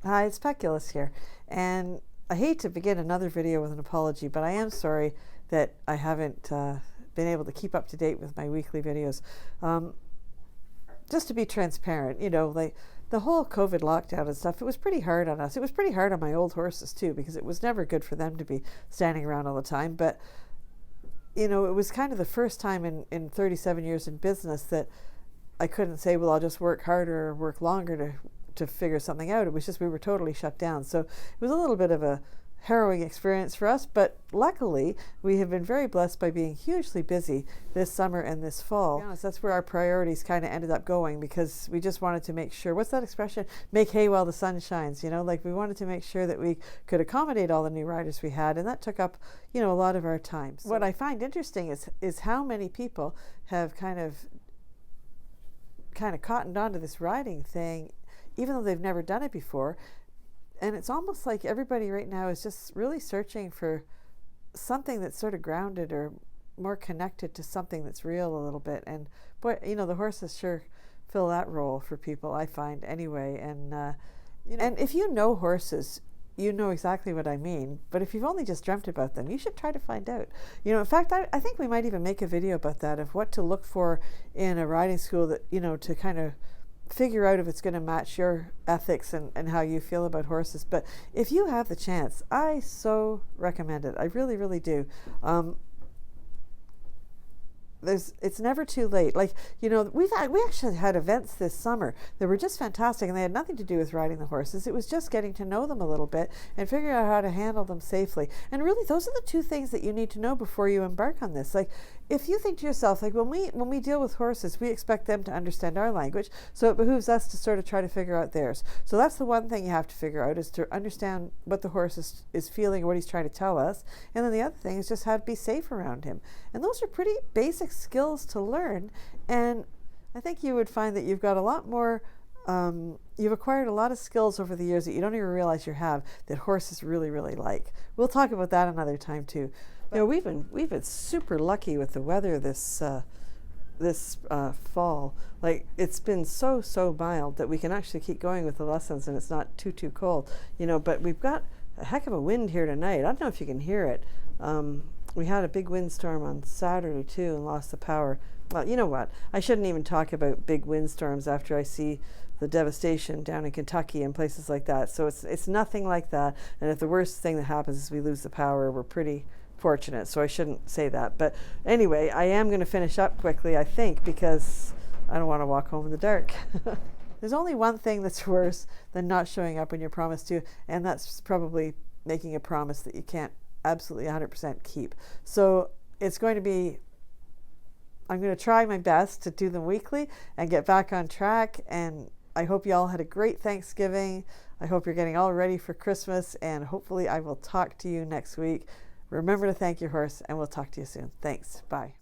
Hi, it's Peculus here, and I hate to begin another video with an apology, but I am sorry that I haven't been able to keep up to date with my weekly videos. Just to be transparent, like the whole COVID lockdown and stuff, it was pretty hard on us. It was pretty hard on my old horses too, because it was never good for them to be standing around all the time. But, it was kind of the first time in 37 years in business that I couldn't say, well, I'll just work harder or work longer to figure something out. It was just we were totally shut down. So it was a little bit of a harrowing experience for us, but luckily we have been very blessed by being hugely busy this summer and this fall. To be honest, that's where our priorities kind of ended up going, because we just wanted to make sure, what's that expression? Make hay while the sun shines, like we wanted to make sure that we could accommodate all the new riders we had, and that took up, a lot of our time. So what I find interesting is how many people have kind of cottoned onto this riding thing, even though they've never done it before. And it's almost like everybody right now is just really searching for something that's sort of grounded or more connected to something that's real a little bit. And boy, the horses sure fill that role for people, I find, anyway. And and if you know horses, you know exactly what I mean. But if you've only just dreamt about them, you should try to find out. In fact, I think we might even make a video about that, of what to look for in a riding school that, to kind of figure out if it's going to match your ethics and how you feel about horses. But if you have the chance, I so recommend it. I really, really do. It's never too late. Like, we actually had events this summer that were just fantastic, and they had nothing to do with riding the horses. It was just getting to know them a little bit and figuring out how to handle them safely. And really, those are the two things that you need to know before you embark on this. Like, if you think to yourself, like, when we deal with horses, we expect them to understand our language, so it behooves us to sort of try to figure out theirs. So that's the one thing you have to figure out, is to understand what the horse is feeling, or what he's trying to tell us. And then the other thing is just how to be safe around him. And those are pretty basic skills to learn. And I think you would find that you've got a lot more, you've acquired a lot of skills over the years that you don't even realize you have, that horses really, really like. We'll talk about that another time too. We've been super lucky with the weather this fall. Like, it's been so mild that we can actually keep going with the lessons, and it's not too cold. But we've got a heck of a wind here tonight. I don't know if you can hear it. We had a big windstorm on Saturday too, and lost the power. Well, you know what? I shouldn't even talk about big windstorms after I see the devastation down in Kentucky and places like that. So it's nothing like that. And if the worst thing that happens is we lose the power, we're pretty fortunate. So I shouldn't say that. But anyway, I am going to finish up quickly, I think, because I don't want to walk home in the dark. There's only one thing that's worse than not showing up when you're promised to, and that's probably making a promise that you can't absolutely 100% keep. So it's going to be, I'm going to try my best to do them weekly and get back on track. And I hope you all had a great Thanksgiving. I hope you're getting all ready for Christmas, and hopefully I will talk to you next week. Remember to thank your horse, and we'll talk to you soon. Thanks. Bye.